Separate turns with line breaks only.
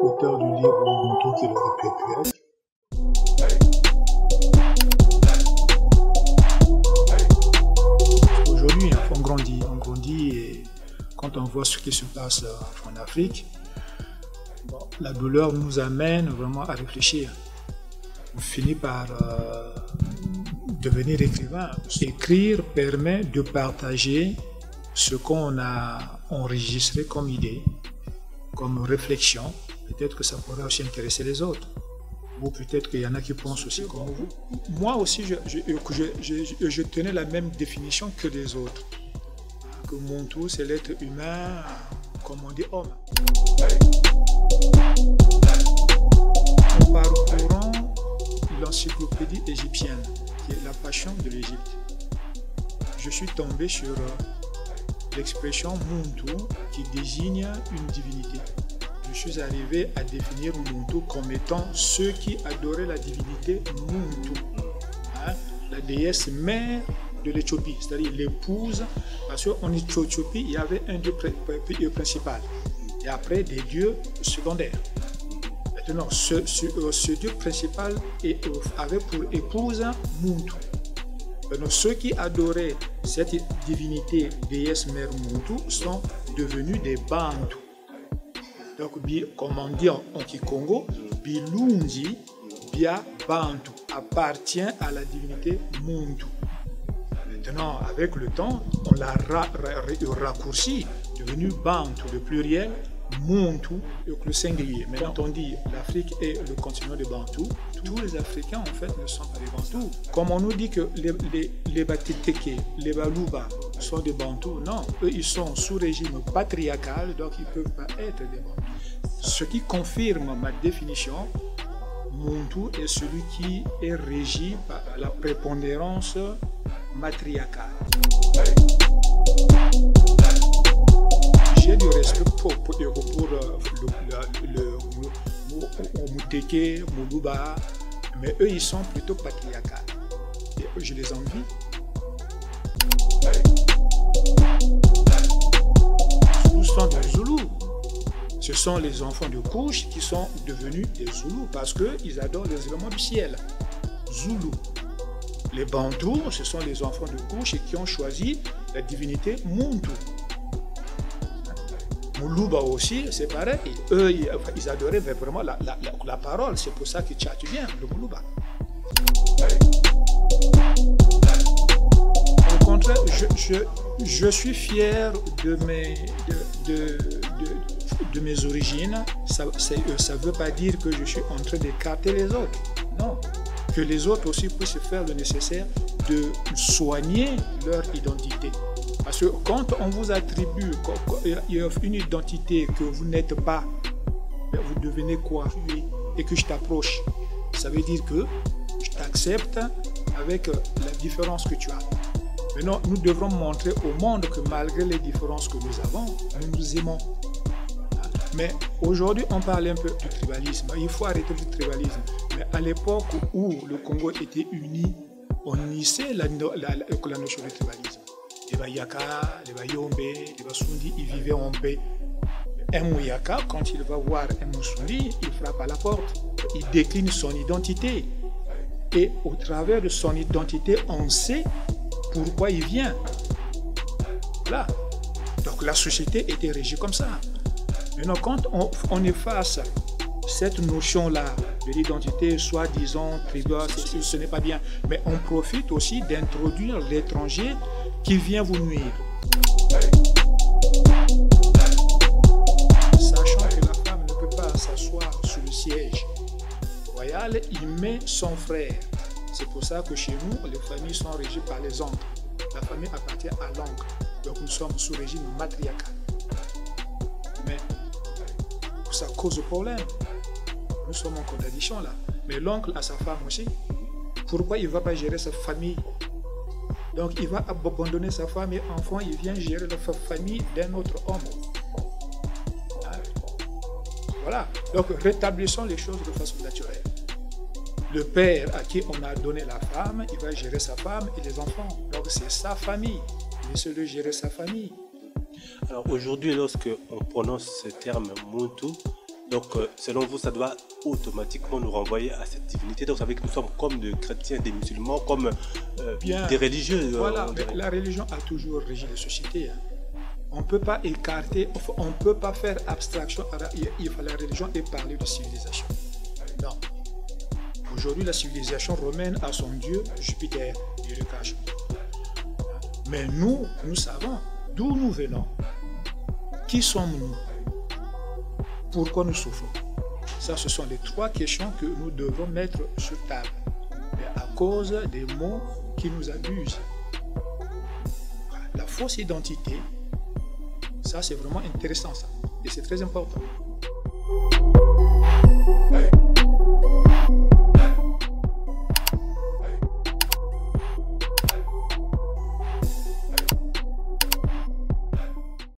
Auteur du livre Ubuntu qui aurait pu être. Aujourd'hui, on grandit et quand on voit ce qui se passe en Afrique, la douleur nous amène vraiment à réfléchir. On finit par devenir écrivain. Écrire permet de partager ce qu'on a enregistré comme idée, comme réflexion. Peut-être que ça pourrait aussi intéresser les autres. Ou peut-être qu'il y en a qui pensent aussi comme vous. Moi aussi, je tenais la même définition que les autres. Que mon tout, c'est l'être humain, comme on dit homme. En parcourant l'encyclopédie égyptienne, qui est la passion de l'Égypte, je suis tombé sur l'expression Muntu qui désigne une divinité. Je suis arrivé à définir Muntu comme étant ceux qui adoraient la divinité Muntu, la déesse mère de l'Éthiopie, c'est-à-dire l'épouse, parce qu'en Éthiopie, il y avait un dieu principal et après des dieux secondaires. Maintenant, ce dieu principal avait pour épouse Muntu. Maintenant, ceux qui adoraient cette divinité déesse mère Muntu sont devenus des Bantus. Donc, comme on dit en Kikongo, Bilungi Bia Bantu appartient à la divinité Muntu. Maintenant, avec le temps, on l'a raccourci, devenu Bantu, le pluriel, Muntu, le singulier. Mais quand on dit l'Afrique est le continent des Bantous, tous les Africains en fait ne sont pas des Bantous. Comme on nous dit que les Batiteke, les Baluba sont des Bantous, non, eux ils sont sous régime patriarcal, donc ils ne peuvent pas être des Bantous. Ce qui confirme ma définition, Muntu est celui qui est régi par la prépondérance matriarcale. J'ai du respect pour le Muteke, Muluba, mais eux ils sont plutôt patriarcales. Et eux je les envie. Nous sommes des Zoulous. Ce sont les enfants de couche qui sont devenus des Zoulous parce qu'ils adorent les éléments du ciel. Zoulou. Les Bantous, ce sont les enfants de couche qui ont choisi la divinité Muntu. Muluba aussi, c'est pareil. Eux, ils adoraient vraiment la parole. C'est pour ça qu'ils tchattent bien, le Muluba. Au contraire, je suis fier de mes origines. Ça ne veut pas dire que je suis en train d'écarter les autres. Non. Que les autres aussi puissent faire le nécessaire de soigner leur identité. Parce que quand on vous attribue une identité que vous n'êtes pas, vous devenez quoi? Et que je t'approche, ça veut dire que je t'accepte avec la différence que tu as. Maintenant, nous devrons montrer au monde que malgré les différences que nous avons, nous nous aimons. Mais aujourd'hui, on parle un peu du tribalisme. Il faut arrêter le tribalisme. Mais à l'époque où le Congo était uni, on unissait la notion de tribalisme. Les Bayaka, les Bayombe, les Basundi, ils vivaient en paix. Un Mouyaka, quand il va voir un Moussoundi, il frappe à la porte. Il décline son identité. Et au travers de son identité, on sait pourquoi il vient. Voilà. Donc la société était régie comme ça. Maintenant, quand on efface cette notion-là de l'identité, soi-disant tribale, ce n'est pas bien. Mais on profite aussi d'introduire l'étranger qui vient vous nuire. Sachant que la femme ne peut pas s'asseoir sous le siège royal, il met son frère. C'est pour ça que chez nous, les familles sont régies par les oncles. La famille appartient à l'oncle. Donc nous sommes sous régime matriarcal. Mais ça cause problème. Nous sommes en contradiction là. Mais l'oncle a sa femme aussi. Pourquoi il ne va pas gérer sa famille? Donc il va abandonner sa femme et enfant, il vient gérer la famille d'un autre homme. Voilà. Donc rétablissons les choses de façon naturelle. Le père à qui on a donné la femme, il va gérer sa femme et les enfants. Donc c'est sa famille. Laissez-le gérer sa famille.
Alors aujourd'hui, lorsque on prononce ce terme Muntu, donc selon vous, ça doit automatiquement nous renvoyer à cette divinité. Donc ça veut dire que nous sommes comme des chrétiens, des musulmans, comme des religieux.
Voilà, la religion a toujours régi les sociétés. Hein. On ne peut pas écarter, on ne peut pas faire abstraction. La religion et parler de civilisation. Non. Aujourd'hui, la civilisation romaine a son dieu Jupiter, dieu du cache. Mais nous savons d'où nous venons. Qui sommes-nous? Pourquoi nous souffrons? Ça, ce sont les trois questions que nous devons mettre sur table. Mais à cause des mots qui nous abusent. La fausse identité, ça c'est vraiment intéressant ça. Et c'est très important. Hey.